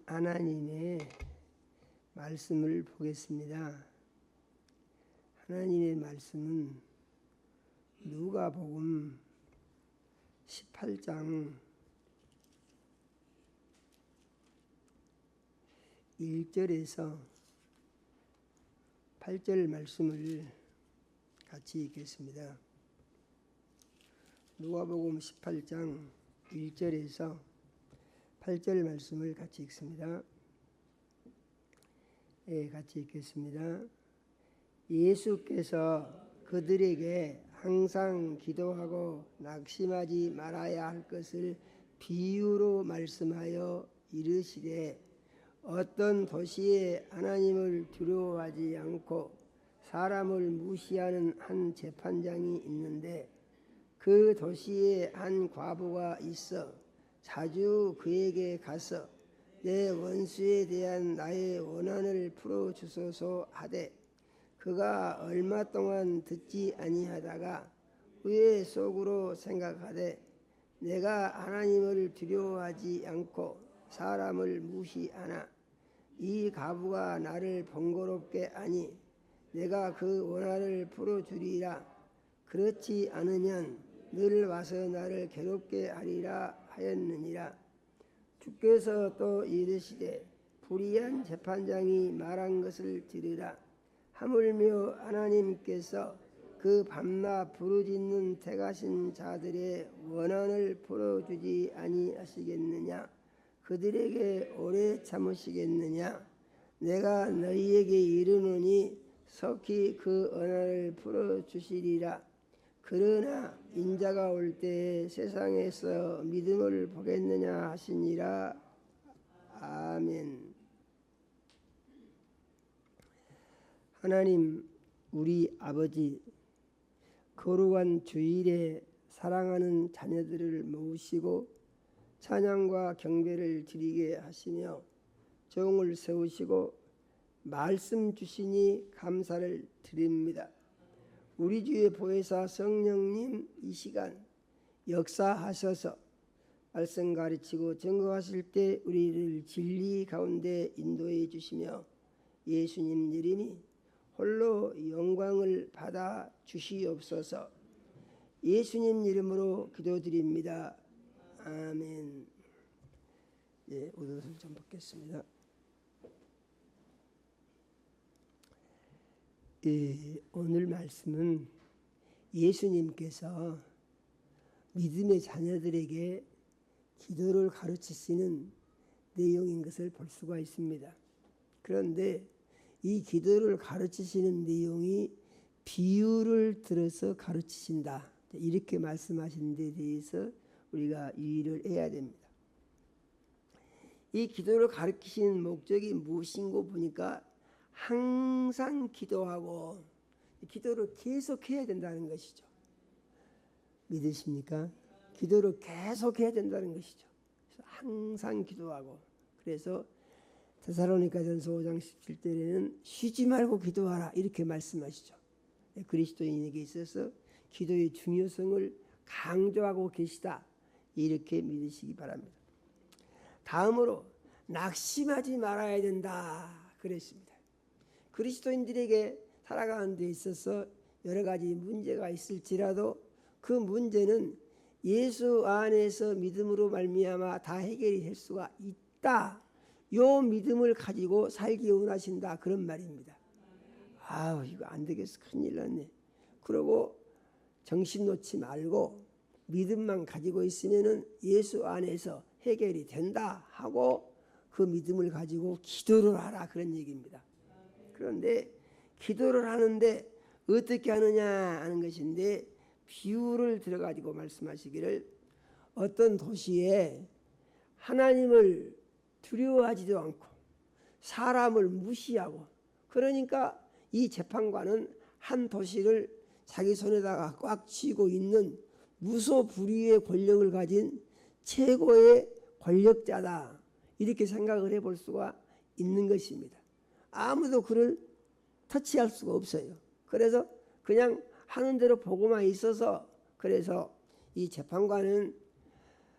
하나님의 말씀을 보겠습니다. 하나님의 말씀은 누가복음 18장 1절에서 8절 말씀을 같이 읽겠습니다. 누가복음 18장 1절에서 8절 말씀을 같이 읽습니다. 같이 읽겠습니다. 예수께서 그들에게 항상 기도하고 낙심하지 말아야 할 것을 비유로 말씀하여 이르시되, 어떤 도시에 하나님을 두려워하지 않고 사람을 무시하는 한 재판장이 있는데, 그 도시에 한 과부가 있어 자주 그에게 가서 내 원수에 대한 나의 원한을 풀어주소서 하되, 그가 얼마 동안 듣지 아니하다가 후에 속으로 생각하되, 내가 하나님을 두려워하지 않고 사람을 무시하나 이 과부가 나를 번거롭게 하니 내가 그 원한을 풀어주리라. 그렇지 않으면 늘 와서 나를 괴롭게 하리라 하였느니라. 주께서 또 이르시되, 불의한 재판장이 말한 것을 들으라. 하물며 하나님께서 그 밤낮 부르짖는 택하신 자들의 원한을 풀어주지 아니하시겠느냐? 그들에게 오래 참으시겠느냐? 내가 너희에게 이르노니 속히 그 원한을 풀어주시리라. 그러나 인자가 올 때에 세상에서 믿음을 보겠느냐 하시니라. 아멘. 하나님, 우리 아버지, 거룩한 주일에 사랑하는 자녀들을 모으시고 찬양과 경배를 드리게 하시며 종을 세우시고 말씀 주시니 감사를 드립니다. 우리 주의 보혜사 성령님, 이 시간 역사하셔서 말씀 가르치고 증거하실 때 우리를 진리 가운데 인도해 주시며 예수님 이름이 홀로 영광을 받아 주시옵소서. 예수님 이름으로 기도드립니다. 아멘. 옷을 좀 벗겠습니다. 오늘 말씀은 예수님께서 믿음의 자녀들에게 기도를 가르치시는 내용인 것을 볼 수가 있습니다. 그런데 이 기도를 가르치시는 내용이 비유를 들어서 가르치신다, 이렇게 말씀하신 데 대해서 우리가 유의를 해야 됩니다. 이 기도를 가르치시는 목적이 무엇인고 보니까 항상 기도하고 기도를 계속해야 된다는 것이죠. 믿으십니까? 기도를 계속해야 된다는 것이죠. 그래서 항상 기도하고, 그래서 데살로니가전서 5장 17절에는 쉬지 말고 기도하라, 이렇게 말씀하시죠. 그리스도인에게 있어서 기도의 중요성을 강조하고 계시다, 이렇게 믿으시기 바랍니다. 다음으로 낙심하지 말아야 된다 그랬습니다. 그리스도인들에게 살아가는 데 있어서 여러 가지 문제가 있을지라도 그 문제는 예수 안에서 믿음으로 말미암아 다 해결이 될 수가 있다, 요 믿음을 가지고 살기 원하신다, 그런 말입니다. 아우, 이거 안 되겠어, 큰일 났네. 그러고 정신 놓지 말고 믿음만 가지고 있으면은 예수 안에서 해결이 된다 하고 그 믿음을 가지고 기도를 하라, 그런 얘기입니다. 그런데 기도를 하는데 어떻게 하느냐 하는 것인데, 비유를 들어가지고 말씀하시기를, 어떤 도시에 하나님을 두려워하지도 않고 사람을 무시하고, 그러니까 이 재판관은 한 도시를 자기 손에다가 꽉 쥐고 있는 무소불위의 권력을 가진 최고의 권력자다, 이렇게 생각을 해볼 수가 있는 것입니다. 아무도 그를 터치할 수가 없어요. 그래서 그냥 하는 대로 보고만 있어서, 그래서 이 재판관은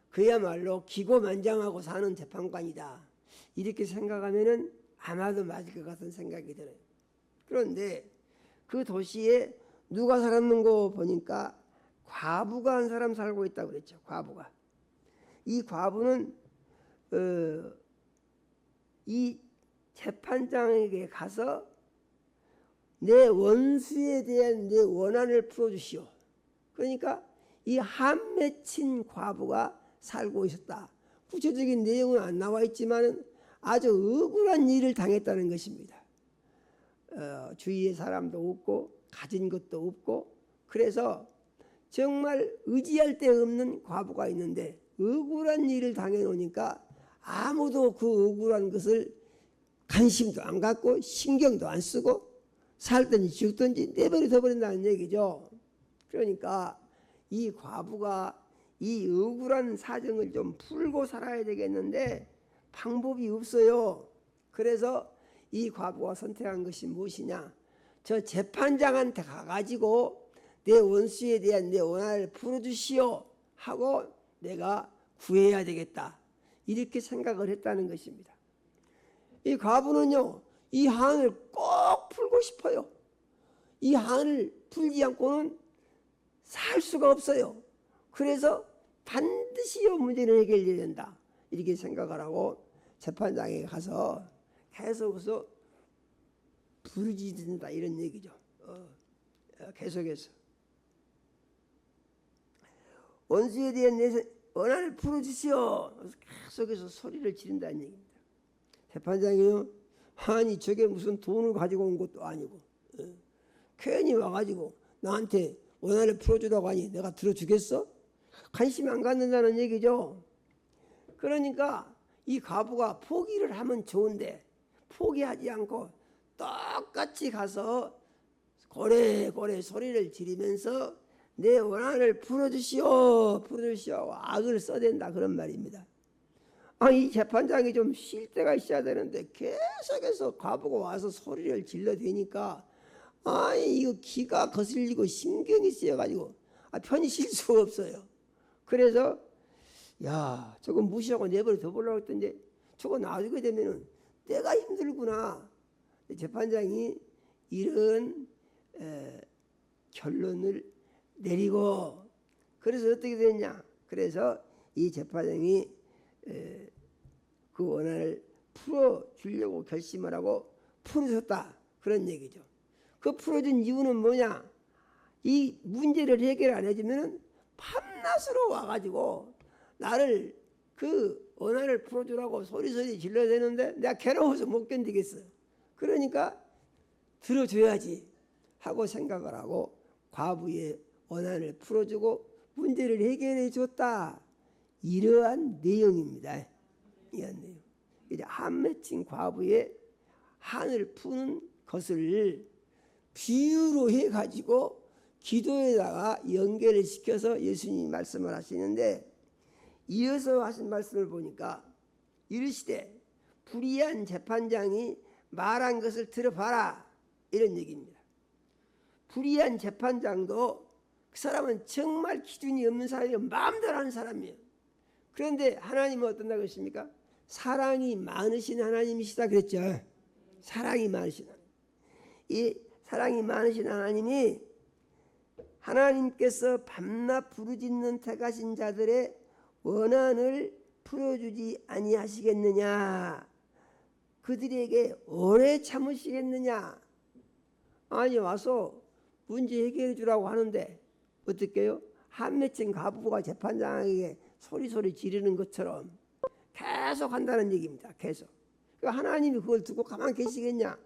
그야말로 기고만장하고 사는 재판관이다, 이렇게 생각하면은 아마도 맞을 것 같은 생각이 들어요. 그런데 그 도시에 누가 살았는고 보니까 과부가 한 사람 살고 있다고 그랬죠. 과부가. 이 과부는 이 재판장에게 가서 내 원수에 대한 내 원한을 풀어주시오. 그러니까 이 한 맺힌 과부가 살고 있었다. 구체적인 내용은 안 나와 있지만 아주 억울한 일을 당했다는 것입니다. 주위에 사람도 없고 가진 것도 없고 그래서 정말 의지할 데 없는 과부가 있는데 억울한 일을 당해놓으니까 아무도 그 억울한 것을 관심도 안 갖고 신경도 안 쓰고 살든지 죽든지 내버려 버린다는 얘기죠. 그러니까 이 과부가 이 억울한 사정을 좀 풀고 살아야 되겠는데 방법이 없어요. 그래서 이 과부가 선택한 것이 무엇이냐? 저 재판장한테 가가지고 내 원수에 대한 내 원한을 풀어주시오 하고 내가 구해야 되겠다. 이렇게 생각을 했다는 것입니다. 이 과부는요, 이 한을 꼭 풀고 싶어요. 이 한을 풀지 않고는 살 수가 없어요. 그래서 반드시 이 문제를 해결해야 된다. 이렇게 생각을 하고 재판장에 가서 계속해서 부르짖는다 이런 얘기죠. 계속해서 원수에 대한 내 원한을 풀어주시오. 계속해서 소리를 지른다는 얘기입니다. 재판장이요, 아니 저게 무슨 돈을 가지고 온 것도 아니고 괜히 와가지고 나한테 원한을 풀어주라고 하니 내가 들어주겠어? 관심이 안 갖는다는 얘기죠. 그러니까 이 과부가 포기를 하면 좋은데 포기하지 않고 똑같이 가서 고래고래 소리를 지르면서 내 원한을 풀어주시오 풀어주시오 악을 써댄다 그런 말입니다. 이 재판장이 좀 쉴 때가 있어야 되는데 계속해서 과부가 와서 소리를 질러대니까 이거 기가 거슬리고 신경이 쓰여가지고 편히 쉴 수가 없어요. 그래서 야 저거 무시하고 내버려 둬보려고 했던데 저거 놔두게 되면은 내가 힘들구나. 재판장이 이런 결론을 내리고 그래서 어떻게 됐냐? 그래서 이 재판장이 그 원한을 풀어주려고 결심을 하고 풀어줬다 그런 얘기죠. 그 풀어준 이유는 뭐냐? 이 문제를 해결 안 해주면 밤낮으로 와가지고 나를 그 원한을 풀어주라고 소리소리 질러야 되는데 내가 괴로워서 못 견디겠어. 그러니까 들어줘야지 하고 생각을 하고 과부의 원한을 풀어주고 문제를 해결해 줬다. 이러한 내용입니다. 이런 내용. 이제 한 맺힌 과부의 한을 푸는 것을 비유로 해가지고 기도에다가 연결을 시켜서 예수님이 말씀을 하시는데 이어서 하신 말씀을 보니까 이르시되 불의한 재판장이 말한 것을 들어봐라 이런 얘기입니다. 불의한 재판장도 그 사람은 정말 기준이 없는 사람이고 마음대로 하는 사람이에요. 그런데 하나님은 어떤다고 했습니까? 사랑이 많으신 하나님이시다 그랬죠. 사랑이 많으신 하나님. 이 사랑이 많으신 하나님이 하나님께서 밤낮 부르짖는 택하신 자들의 원한을 풀어주지 아니하시겠느냐? 그들에게 오래 참으시겠느냐? 아니 와서 문제 해결해 주라고 하는데 어떻게 해요? 한 맺힌 과부가 재판장에게 소리소리 지르는 것처럼 계속 한다는 얘기입니다. 계속. 그러니까 하나님이 그걸 두고 가만히 계시겠냐?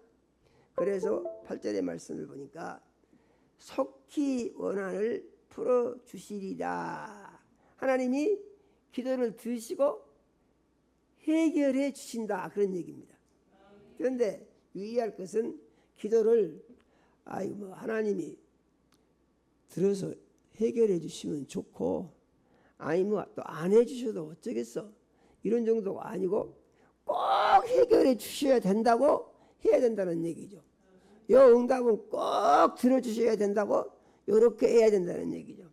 그래서 8절의 말씀을 보니까 속히 원한을 풀어주시리라. 하나님이 기도를 들으시고 해결해 주신다 그런 얘기입니다. 그런데 유의할 것은 기도를 하나님이 들어서 해결해 주시면 좋고 또 안 해주셔도 어쩌겠어 이런 정도가 아니고 꼭 해결해 주셔야 된다고 해야 된다는 얘기죠. 이 응답은 꼭 들어주셔야 된다고 이렇게 해야 된다는 얘기죠.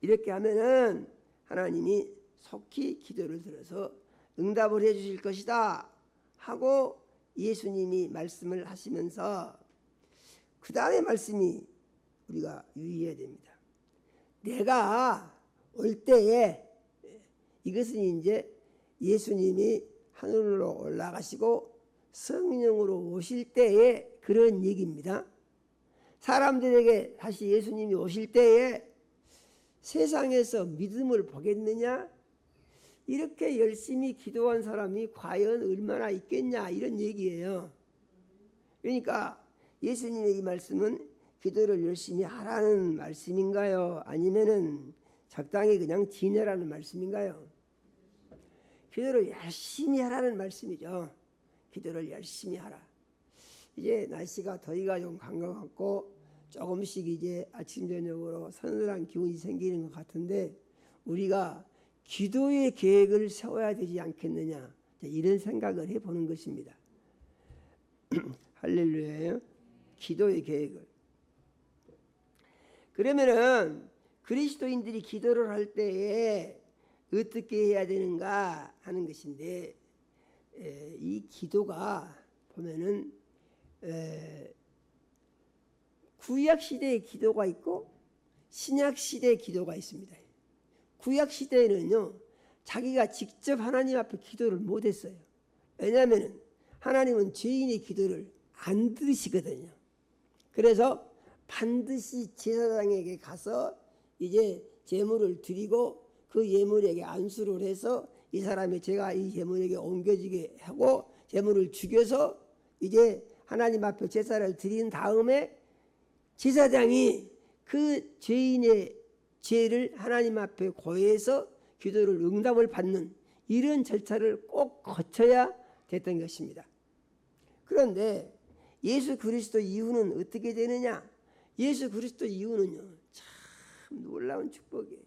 이렇게 하면은 하나님이 속히 기도를 들어서 응답을 해 주실 것이다 하고 예수님이 말씀을 하시면서 그 다음에 말씀이 우리가 유의해야 됩니다. 내가 올 때에, 이것은 이제 예수님이 하늘로 올라가시고 성령으로 오실 때에 그런 얘기입니다. 사람들에게 다시 예수님이 오실 때에 세상에서 믿음을 보겠느냐? 이렇게 열심히 기도한 사람이 과연 얼마나 있겠냐, 이런 얘기예요. 그러니까 예수님의 이 말씀은 기도를 열심히 하라는 말씀인가요? 아니면은 적당히 그냥 지내라는 말씀인가요? 기도를 열심히 하라는 말씀이죠. 기도를 열심히 하라. 이제 날씨가 더위가 좀 간 것 같고 조금씩 이제 아침 저녁으로 서늘한 기운이 생기는 것 같은데 우리가 기도의 계획을 세워야 되지 않겠느냐, 이런 생각을 해보는 것입니다. 할렐루야요. 기도의 계획을. 그러면은 그리스도인들이 기도를 할 때에 어떻게 해야 되는가 하는 것인데, 이 기도가 보면은 구약 시대의 기도가 있고 신약 시대의 기도가 있습니다. 구약 시대에는요, 자기가 직접 하나님 앞에 기도를 못했어요. 왜냐하면 하나님은 죄인의 기도를 안 들으시거든요. 그래서 반드시 제사장에게 가서 이제 제물을 드리고 그 예물에게 안수를 해서 이 사람의 죄가 이 제물에게 옮겨지게 하고 제물을 죽여서 이제 하나님 앞에 제사를 드린 다음에 제사장이 그 죄인의 죄를 하나님 앞에 고해서 기도를 응답을 받는 이런 절차를 꼭 거쳐야 됐던 것입니다. 그런데 예수 그리스도 이후는 어떻게 되느냐? 예수 그리스도 이후는요, 참 놀라운 축복이에요.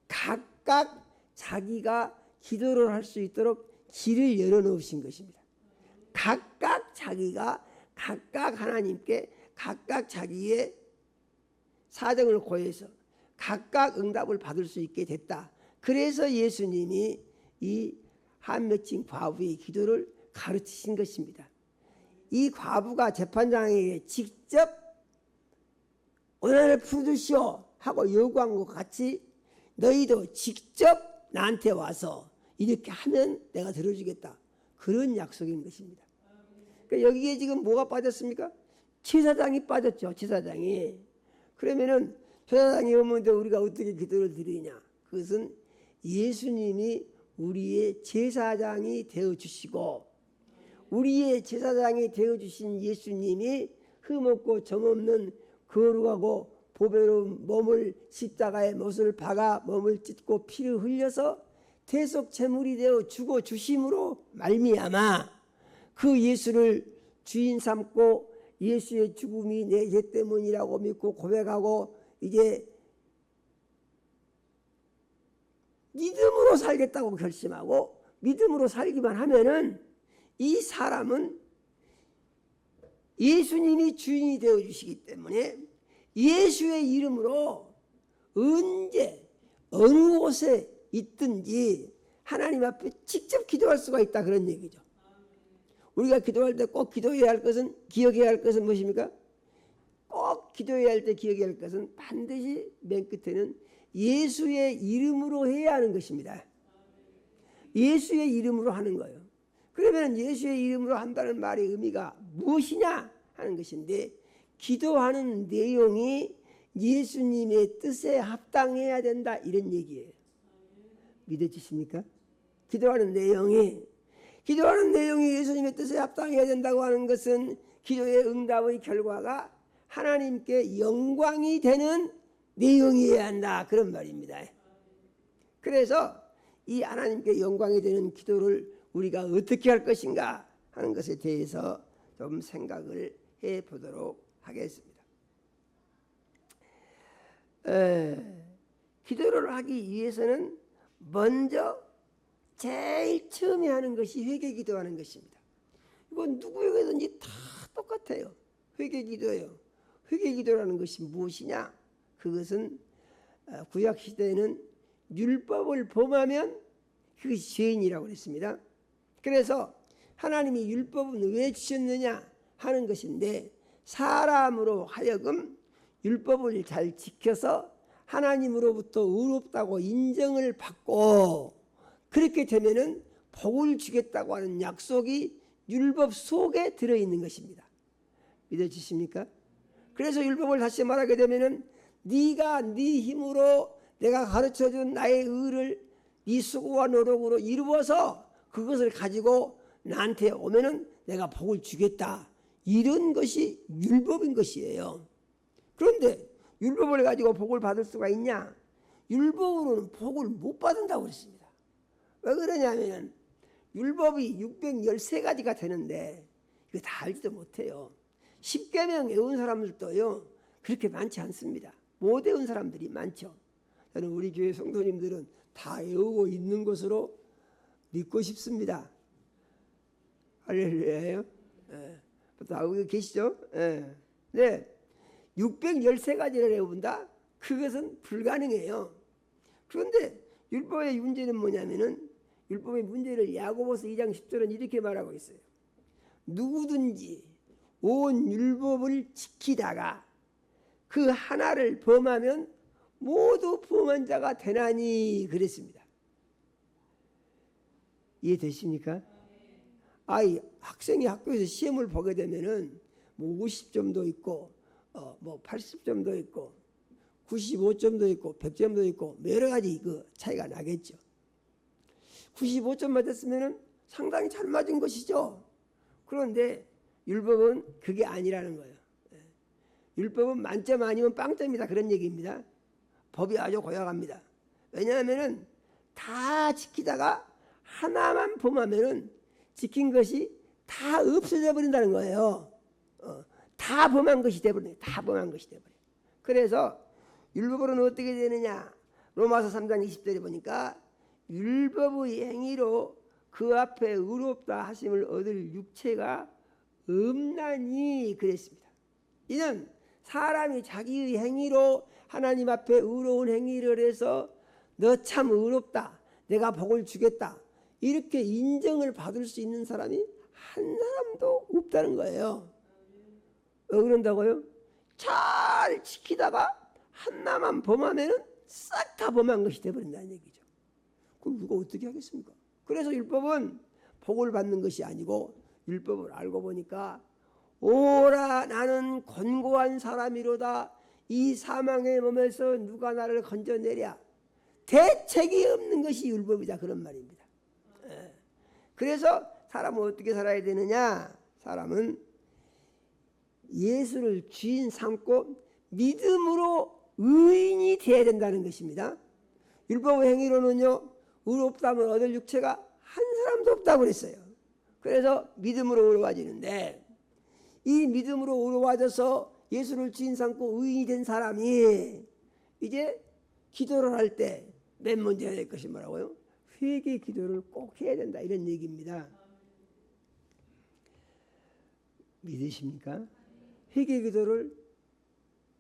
각각 자기가 기도를 할 수 있도록 길을 열어놓으신 것입니다. 각각 자기가 각각 하나님께 각각 자기의 사정을 고해서 각각 응답을 받을 수 있게 됐다. 그래서 예수님이 이 한 맺힌 과부의 기도를 가르치신 것입니다. 이 과부가 재판장에게 직접 원한을 풀어주시오 하고 요구한 것 같이 너희도 직접 나한테 와서 이렇게 하면 내가 들어주겠다, 그런 약속인 것입니다. 그러니까 여기에 지금 뭐가 빠졌습니까? 제사장이 빠졌죠. 제사장이. 그러면은 제사장이 오면 우리가 어떻게 기도를 드리냐? 그것은 예수님이 우리의 제사장이 되어주시고 우리의 제사장이 되어주신 예수님이 흠없고 점없는 거룩하고 보배로운 몸을 십자가에 못을 박아 몸을 찢고 피를 흘려서 대속 제물이 되어 죽어 주심으로 말미암아 그 예수를 주인 삼고 예수의 죽음이 내 죄 때문이라고 믿고 고백하고 이제 믿음으로 살겠다고 결심하고 믿음으로 살기만 하면은 이 사람은 예수님이 주인이 되어 주시기 때문에 예수의 이름으로 언제 어느 곳에 있든지 하나님 앞에 직접 기도할 수가 있다, 그런 얘기죠. 우리가 기도할 때 꼭 기도해야 할 것은, 기억해야 할 것은 무엇입니까? 꼭 기도해야 할 때 기억해야 할 것은 반드시 맨 끝에는 예수의 이름으로 해야 하는 것입니다. 예수의 이름으로 하는 거예요. 그러면 예수의 이름으로 한다는 말의 의미가 무엇이냐 하는 것인데, 기도하는 내용이 예수님의 뜻에 합당해야 된다, 이런 얘기예요. 믿어지십니까? 기도하는 내용이 예수님의 뜻에 합당해야 된다고 하는 것은 기도의 응답의 결과가 하나님께 영광이 되는 내용이어야 한다, 그런 말입니다. 그래서 이 하나님께 영광이 되는 기도를 우리가 어떻게 할 것인가 하는 것에 대해서 좀 생각을 해보도록 하겠습니다. 기도를 하기 위해서는 먼저 제일 처음에 하는 것이 회개 기도하는 것입니다. 이건 누구에게든지 다 똑같아요. 회개 기도예요. 회개 기도라는 것이 무엇이냐? 그것은 구약 시대에는 율법을 범하면 그것이 죄인이라고 그랬습니다. 그래서 하나님이 율법은 왜 주셨느냐 하는 것인데, 사람으로 하여금 율법을 잘 지켜서 하나님으로부터 의롭다고 인정을 받고, 그렇게 되면은 복을 주겠다고 하는 약속이 율법 속에 들어있는 것입니다. 믿어지십니까? 그래서 율법을 다시 말하게 되면은 네가 네 힘으로 내가 가르쳐준 나의 의를 네 수고와 노력으로 이루어서 그것을 가지고 나한테 오면은 내가 복을 주겠다, 이런 것이 율법인 것이에요. 그런데 율법을 가지고 복을 받을 수가 있냐? 율법으로는 복을 못 받는다고 그랬습니다. 왜 그러냐면 율법이 613가지가 되는데 이거 다 알지도 못해요. 10계명 외운 사람들도요 그렇게 많지 않습니다. 못 외운 사람들이 많죠. 저는 우리 교회 성도님들은 다 외우고 있는 것으로 믿고 싶습니다. 할렐루야예요. 다 알고 계시죠? 네, 613가지를 외운다? 그것은 불가능해요. 그런데 율법의 문제는 뭐냐면은, 율법의 문제를 야고보서 2장 10절은 이렇게 말하고 있어요. 누구든지 온 율법을 지키다가 그 하나를 범하면 모두 범한 자가 되나니 그랬습니다. 이해되십니까? 학생이 학교에서 시험을 보게 되면은 뭐 50점도 있고 뭐 80점도 있고 95점도 있고 100점도 있고 여러 가지 그 차이가 나겠죠. 95점 맞았으면은 상당히 잘 맞은 것이죠. 그런데 율법은 그게 아니라는 거예요. 율법은 만점 아니면 빵점이다, 그런 얘기입니다. 법이 아주 고약합니다. 왜냐하면은 다 지키다가 하나만 범하면은 지킨 것이 다 없어져 버린다는 거예요. 다 범한 것이 돼버려요. 다 범한 것이 돼버려요. 그래서 율법으로는 어떻게 되느냐? 로마서 3장 20절에 보니까 율법의 행위로 그 앞에 의롭다 하심을 얻을 육체가 없나니 그랬습니다. 이는 사람이 자기의 행위로 하나님 앞에 의로운 행위를 해서 너 참 의롭다, 내가 복을 주겠다, 이렇게 인정을 받을 수 있는 사람이 한 사람도 없다는 거예요. 왜 그런다고요? 잘 지키다가 하나만 범하면 싹 다 범한 것이 되어버린다는 얘기죠. 그럼 누가 어떻게 하겠습니까? 그래서 율법은 복을 받는 것이 아니고, 율법을 알고 보니까 오라 나는 곤고한 사람이로다, 이 사망의 몸에서 누가 나를 건져내랴, 대책이 없는 것이 율법이다, 그런 말입니다. 그래서 사람은 어떻게 살아야 되느냐? 사람은 예수를 주인 삼고 믿음으로 의인이 되어야 된다는 것입니다. 율법의 행위로는요 의롭다면 얻을 육체가 한 사람도 없다고 그랬어요. 그래서 믿음으로 의로워지는데, 이 믿음으로 의로워져서 예수를 주인 삼고 의인이 된 사람이 이제 기도를 할 때 맨 먼저 해야 될 것이 뭐라고요? 회개 기도를 꼭 해야 된다, 이런 얘기입니다. 믿으십니까? 회개 기도를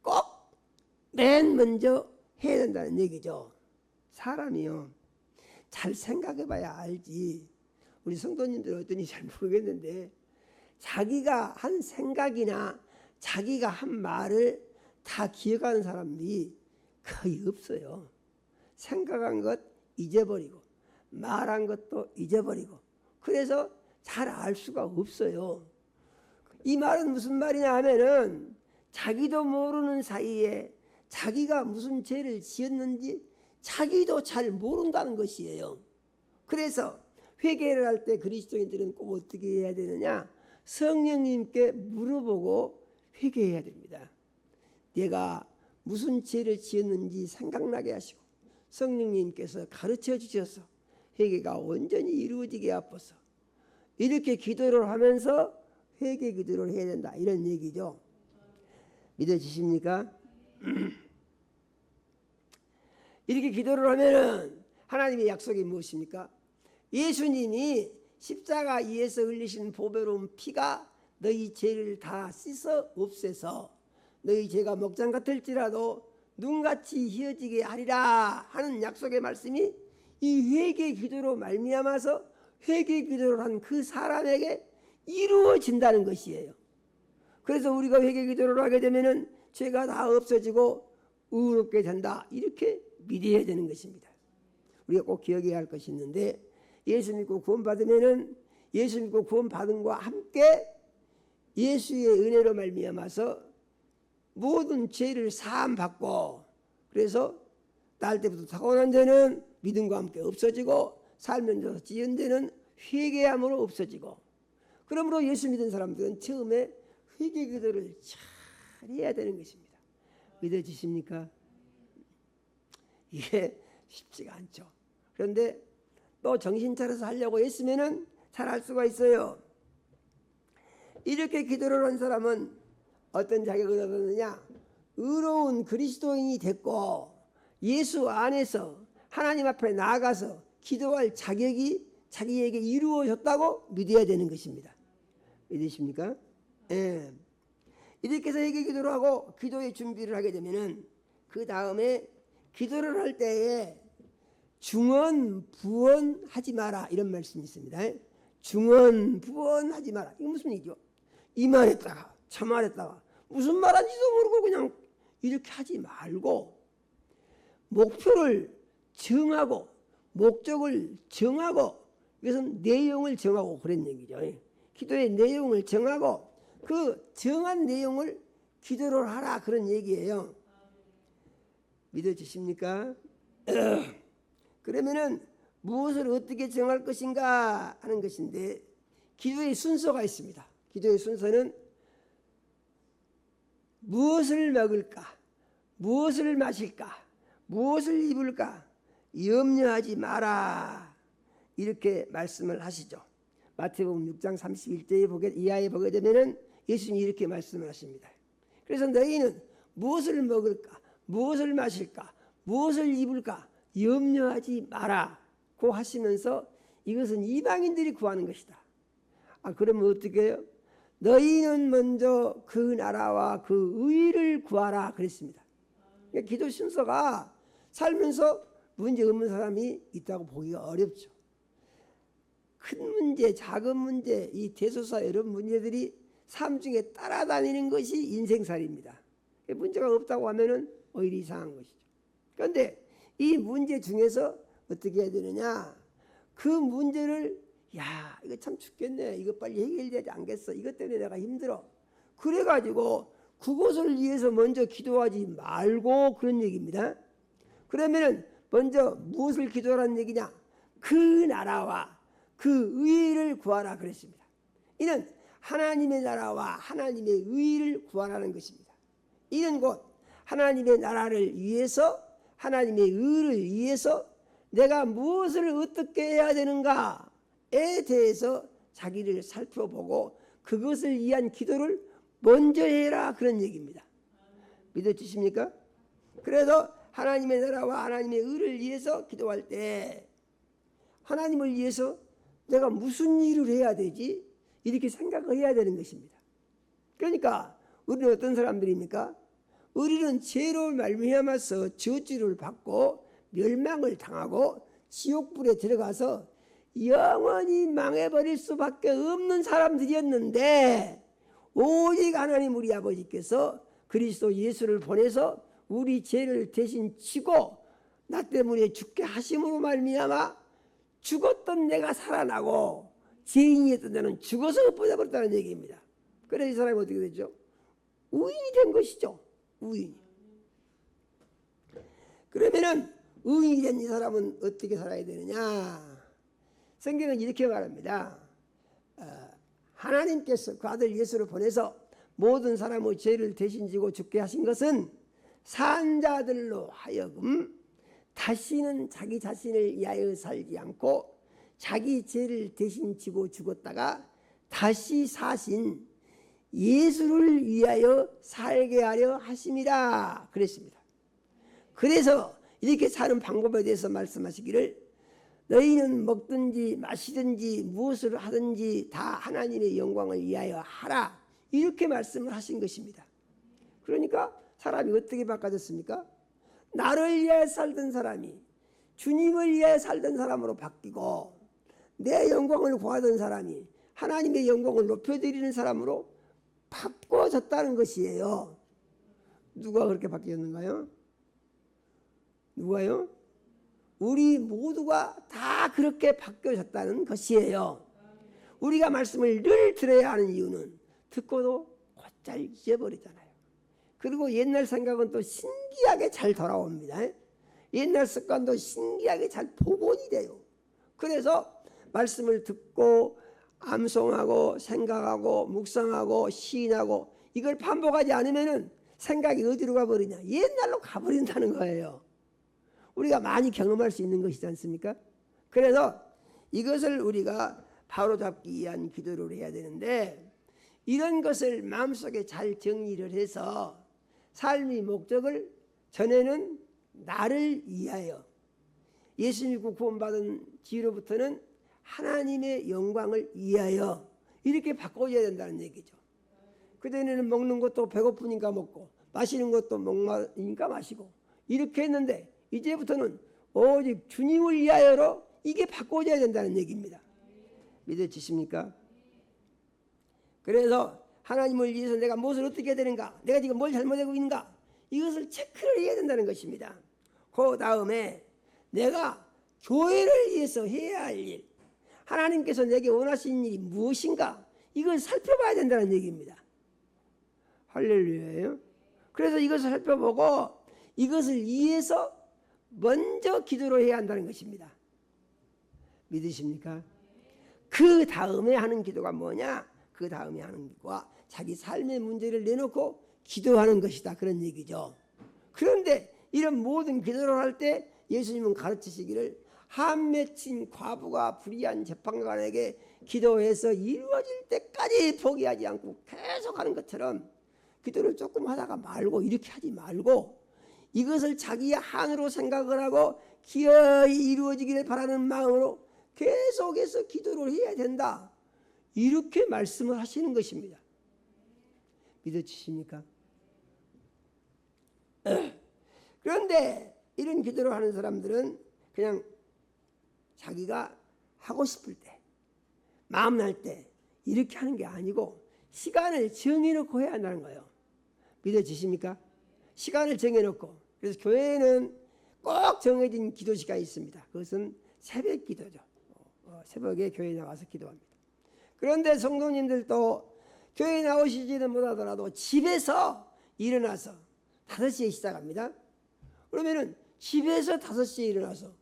꼭 맨 먼저 해야 된다는 얘기죠. 사람이요 잘 생각해 봐야 알지, 우리 성도님들 어떤지 잘 모르겠는데 자기가 한 생각이나 자기가 한 말을 다 기억하는 사람이 거의 없어요. 생각한 것 잊어버리고 말한 것도 잊어버리고, 그래서 잘 알 수가 없어요. 이 말은 무슨 말이냐 하면은 자기도 모르는 사이에 자기가 무슨 죄를 지었는지 자기도 잘 모른다는 것이에요. 그래서 회개를 할 때 그리스도인들은 꼭 어떻게 해야 되느냐? 성령님께 물어보고 회개해야 됩니다. 내가 무슨 죄를 지었는지 생각나게 하시고 성령님께서 가르쳐 주셔서 회개가 온전히 이루어지게 하옵소서, 이렇게 기도를 하면서 회개 기도를 해야 된다, 이런 얘기죠. 믿어지십니까? 이렇게 기도를 하면은 하나님의 약속이 무엇입니까? 예수님이 십자가 위에서 흘리신 보배로운 피가 너희 죄를 다 씻어 없애서 너희 죄가 먹장 같을지라도 눈같이 희어지게 하리라 하는 약속의 말씀이 이 회개 기도로 말미암아서 회개 기도를 한 그 사람에게 이루어진다는 것이에요. 그래서 우리가 회개 기도를 하게 되면은 죄가 다 없어지고 의롭게 된다, 이렇게 믿어야 되는 것입니다. 우리가 꼭 기억해야 할 것이 있는데, 예수 믿고 구원받으면은 예수 믿고 구원받음과 함께 예수의 은혜로 말미암아서 모든 죄를 사함 받고, 그래서 날 때부터 타고난 죄는 믿음과 함께 없어지고 살면서 지은 죄는 회개함으로 없어지고, 그러므로 예수 믿은 사람들은 처음에 회개 기도를 잘 해야 되는 것입니다. 믿어지십니까? 이게 쉽지가 않죠. 그런데 또 정신 차려서 하려고 했으면은 잘 할 수가 있어요. 이렇게 기도를 한 사람은 어떤 자격을 얻었느냐? 의로운 그리스도인이 됐고 예수 안에서 하나님 앞에 나아가서 기도할 자격이 자기에게 이루어졌다고 믿어야 되는 것입니다. 믿으십니까? 예. 이렇게 해서 회개 기도를 하고 기도의 준비를 하게 되면은 그 다음에 기도를 할 때에 중언 부언 하지 마라, 이런 말씀이 있습니다. 중언 부언 하지 마라. 이게 무슨 얘기죠? 이 말했다가 저 말했다가 무슨 말인지도 모르고 그냥 이렇게 하지 말고 목표를 정하고 목적을 정하고, 이것은 내용을 정하고 그런 얘기죠. 기도의 내용을 정하고 그 정한 내용을 기도를 하라, 그런 얘기예요. 믿어지십니까? 그러면은 무엇을 어떻게 정할 것인가 하는 것인데, 기도의 순서가 있습니다. 기도의 순서는 무엇을 먹을까, 무엇을 마실까, 무엇을 입을까 염려하지 마라, 이렇게 말씀을 하시죠. 마태복음 6장 31절 이하에 보게 되면은 예수님이 이렇게 말씀을 하십니다. 그래서 너희는 무엇을 먹을까, 무엇을 마실까, 무엇을 입을까 염려하지 마라고 하시면서 이것은 이방인들이 구하는 것이다. 그러면 어떻게 해요? 너희는 먼저 그 나라와 그 의를 구하라 그랬습니다. 그러니까 기도 순서가 살면서 문제 없는 사람이 있다고 보기가 어렵죠. 큰 문제, 작은 문제, 이 대소사 이런 문제들이 삶 중에 따라다니는 것이 인생살이입니다. 문제가 없다고 하면은 오히려 이상한 것이죠. 그런데 이 문제 중에서 어떻게 해야 되느냐? 그 문제를 이거 참 죽겠네, 이거 빨리 해결되지 않겠어, 이것 때문에 내가 힘들어, 그래가지고 그것을 위해서 먼저 기도하지 말고, 그런 얘기입니다. 그러면은 먼저 무엇을 기도하라는 얘기냐? 그 나라와 그 의를 구하라 그랬습니다. 이는 하나님의 나라와 하나님의 의를 구하라는 것입니다. 이는 곧 하나님의 나라를 위해서, 하나님의 의를 위해서 내가 무엇을 어떻게 해야 되는가에 대해서 자기를 살펴보고 그것을 위한 기도를 먼저 해라, 그런 얘기입니다. 믿어지십니까? 그래서 하나님의 나라와 하나님의 의를 위해서 기도할 때 하나님을 위해서 내가 무슨 일을 해야 되지? 이렇게 생각을 해야 되는 것입니다. 그러니까 우리는 어떤 사람들입니까? 우리는 죄로 말미암아서 저주를 받고 멸망을 당하고 지옥불에 들어가서 영원히 망해버릴 수밖에 없는 사람들이었는데, 오직 하나님 우리 아버지께서 그리스도 예수를 보내서 우리 죄를 대신 지고 나 때문에 죽게 하심으로 말미암아 죽었던 내가 살아나고 죄인이었던 자는 죽어서 엎어져버렸다는 얘기입니다. 그래서 이 사람이 어떻게 되죠? 의인이 된 것이죠. 의인. 그러면은 의인이 된 이 사람은 어떻게 살아야 되느냐? 성경은 이렇게 말합니다. 하나님께서 그 아들 예수를 보내서 모든 사람의 죄를 대신 지고 죽게 하신 것은 산 자들로 하여금 다시는 자기 자신을 위하여 살지 않고 자기 죄를 대신 지고 죽었다가 다시 사신 예수를 위하여 살게 하려 하심이라 그랬습니다. 그래서 이렇게 사는 방법에 대해서 말씀하시기를 너희는 먹든지 마시든지 무엇을 하든지 다 하나님의 영광을 위하여 하라, 이렇게 말씀을 하신 것입니다. 그러니까 사람이 어떻게 바꿔졌습니까? 나를 위하여 살던 사람이 주님을 위해 살던 사람으로 바뀌고 내 영광을 구하던 사람이 하나님의 영광을 높여드리는 사람으로 바꿔졌다는 것이에요. 누가 그렇게 바뀌었는가요? 누가요? 우리 모두가 다 그렇게 바뀌어졌다는 것이에요. 우리가 말씀을 늘 들어야 하는 이유는 듣고도 곧잘 잊어버리잖아요. 그리고 옛날 생각은 또 신기하게 잘 돌아옵니다. 옛날 습관도 신기하게 잘 복원이 돼요. 그래서 말씀을 듣고 암송하고 생각하고 묵상하고 시인하고 이걸 반복하지 않으면 생각이 어디로 가버리냐? 옛날로 가버린다는 거예요. 우리가 많이 경험할 수 있는 것이지 않습니까? 그래서 이것을 우리가 바로잡기 위한 기도를 해야 되는데, 이런 것을 마음속에 잘 정리를 해서 삶의 목적을 전에는 나를 위하여, 예수 믿고 구원받은 뒤로부터는 하나님의 영광을 위하여 이렇게 바꿔줘야 된다는 얘기죠. 그전에는 먹는 것도 배고프니까 먹고 마시는 것도 목마르니까 마시고 이렇게 했는데, 이제부터는 오직 주님을 위하여로 이게 바꿔줘야 된다는 얘기입니다. 믿어지십니까? 그래서 하나님을 위해서 내가 무엇을 어떻게 해야 되는가, 내가 지금 뭘 잘못하고 있는가, 이것을 체크를 해야 된다는 것입니다. 그 다음에 내가 교회를 위해서 해야 할 일, 하나님께서 내게 원하시는 일이 무엇인가, 이걸 살펴봐야 된다는 얘기입니다. 할렐루야예요. 그래서 이것을 살펴보고 이것을 위해서 먼저 기도를 해야 한다는 것입니다. 믿으십니까? 그 다음에 하는 기도가 뭐냐? 그 다음에 하는 기도가 자기 삶의 문제를 내놓고 기도하는 것이다, 그런 얘기죠. 그런데 이런 모든 기도를 할 때 예수님은 가르치시기를 한 맺힌 과부가 불의한 재판관에게 기도해서 이루어질 때까지 포기하지 않고 계속 하는 것처럼 기도를 조금 하다가 말고 이렇게 하지 말고 이것을 자기의 한으로 생각을 하고 기어이 이루어지기를 바라는 마음으로 계속해서 기도를 해야 된다, 이렇게 말씀을 하시는 것입니다. 믿어지십니까? 그런데 이런 기도를 하는 사람들은 그냥 자기가 하고 싶을 때, 마음 날 때 이렇게 하는 게 아니고 시간을 정해놓고 해야 한다는 거예요. 믿어지십니까? 시간을 정해놓고. 그래서 교회에는 꼭 정해진 기도 시간이 있습니다. 그것은 새벽 기도죠. 새벽에 교회에 나와서 기도합니다. 그런데 성도님들도 교회에 나오시지는 못하더라도 집에서 일어나서 5시에 시작합니다. 그러면은 집에서 5시에 일어나서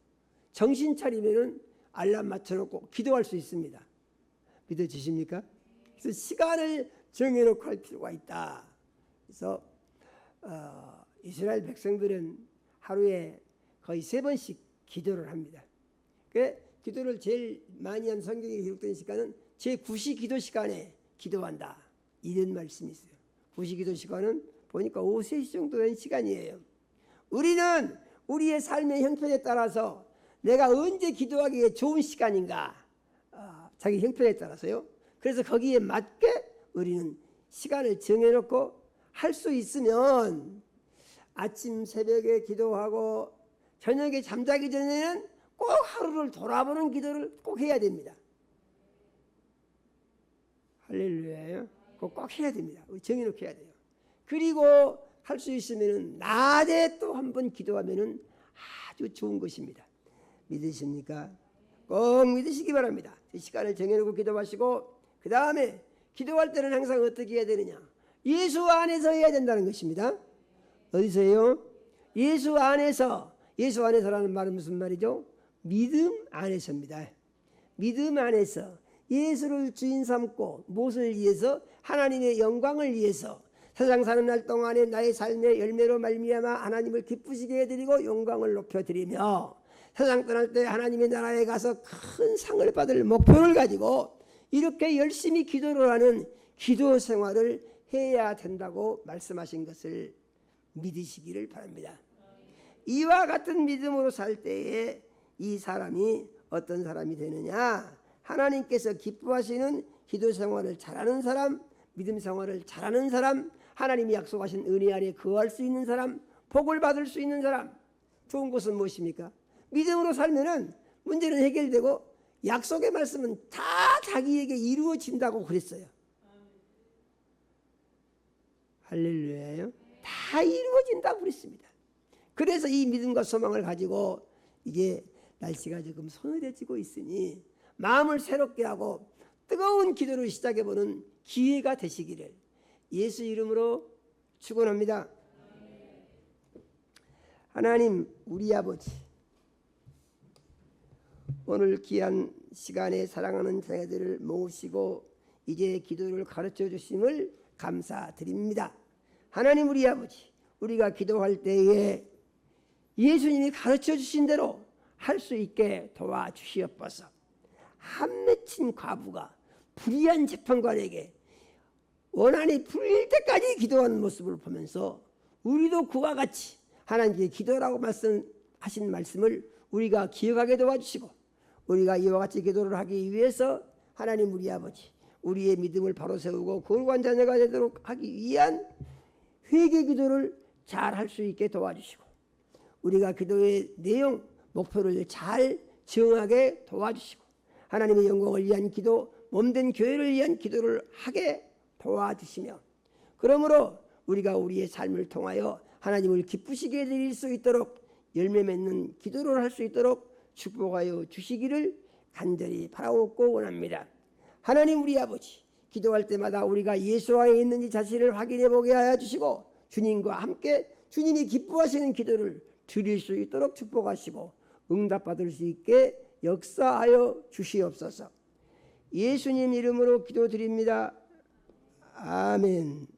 정신 차리면은 알람 맞춰놓고 기도할 수 있습니다. 믿어지십니까? 그래서 시간을 정해놓고 할 필요가 있다. 그래서 이스라엘 백성들은 하루에 거의 3번씩 기도를 합니다. 그 기도를 제일 많이 한 성경에 기록된 시간은 제9시 기도 시간에 기도한다, 이런 말씀이 있어요. 9시 기도 시간은 보니까 오후 3시 정도 된 시간이에요. 우리는 우리의 삶의 형편에 따라서 내가 언제 기도하기에 좋은 시간인가, 자기 형편에 따라서요. 그래서 거기에 맞게 우리는 시간을 정해놓고 할 수 있으면 아침 새벽에 기도하고 저녁에 잠자기 전에는 꼭 하루를 돌아보는 기도를 꼭 해야 됩니다. 할렐루야요. 꼭 해야 됩니다. 우리 정해놓고 해야 돼요. 그리고 할 수 있으면 낮에 또 한 번 기도하면 아주 좋은 것입니다. 믿으십니까? 꼭 믿으시기 바랍니다. 시간을 정해놓고 기도하시고, 그 다음에 기도할 때는 항상 어떻게 해야 되느냐, 예수 안에서 해야 된다는 것입니다. 어디서요? 예수 안에서. 예수 안에서라는 말은 무슨 말이죠? 믿음 안에서입니다. 믿음 안에서 예수를 주인 삼고 무엇을 위해서? 하나님의 영광을 위해서 세상 사는 날 동안에 나의 삶의 열매로 말미암아 하나님을 기쁘시게 해드리고 영광을 높여드리며, 세상 떠날 때 하나님의 나라에 가서 큰 상을 받을 목표를 가지고 이렇게 열심히 기도를 하는 기도 생활을 해야 된다고 말씀하신 것을 믿으시기를 바랍니다. 이와 같은 믿음으로 살 때에 이 사람이 어떤 사람이 되느냐, 하나님께서 기뻐하시는 기도 생활을 잘하는 사람, 믿음 생활을 잘하는 사람, 하나님이 약속하신 은혜 아래 거할 수 있는 사람, 복을 받을 수 있는 사람. 좋은 것은 무엇입니까? 믿음으로 살면은 문제는 해결되고 약속의 말씀은 다 자기에게 이루어진다고 그랬어요. 할렐루야요. 다 이루어진다고 그랬습니다. 그래서 이 믿음과 소망을 가지고 이제 날씨가 조금 서늘해지고 있으니 마음을 새롭게 하고 뜨거운 기도를 시작해보는 기회가 되시기를 예수 이름으로 축원합니다. 하나님 우리 아버지, 오늘 귀한 시간에 사랑하는 자녀들을 모으시고 이제 기도를 가르쳐 주심을 감사드립니다. 하나님 우리 아버지, 우리가 기도할 때에 예수님이 가르쳐 주신 대로 할 수 있게 도와주시옵소서. 한 맺힌 과부가 불의한 재판관에게 원한이 풀릴 때까지 기도하는 모습을 보면서 우리도 그와 같이 하나님께 기도라고 말씀하신 말씀을 우리가 기억하게 도와주시고 우리가 이와 같이 기도를 하기 위해서 하나님 우리 아버지, 우리의 믿음을 바로 세우고 거룩한 자녀가 되도록 하기 위한 회개 기도를 잘 할 수 있게 도와주시고 우리가 기도의 내용, 목표를 잘 정하게 도와주시고 하나님의 영광을 위한 기도, 몸된 교회를 위한 기도를 하게 도와주시며 그러므로 우리가 우리의 삶을 통하여 하나님을 기쁘시게 드릴 수 있도록 열매 맺는 기도를 할 수 있도록 축복하여 주시기를 간절히 바라옵고 원합니다. 하나님 우리 아버지, 기도할 때마다 우리가 예수 안에 있는지 자신을 확인해 보게 하여 주시고 주님과 함께 주님이 기뻐하시는 기도를 드릴 수 있도록 축복하시고 응답받을 수 있게 역사하여 주시옵소서. 예수님 이름으로 기도드립니다. 아멘.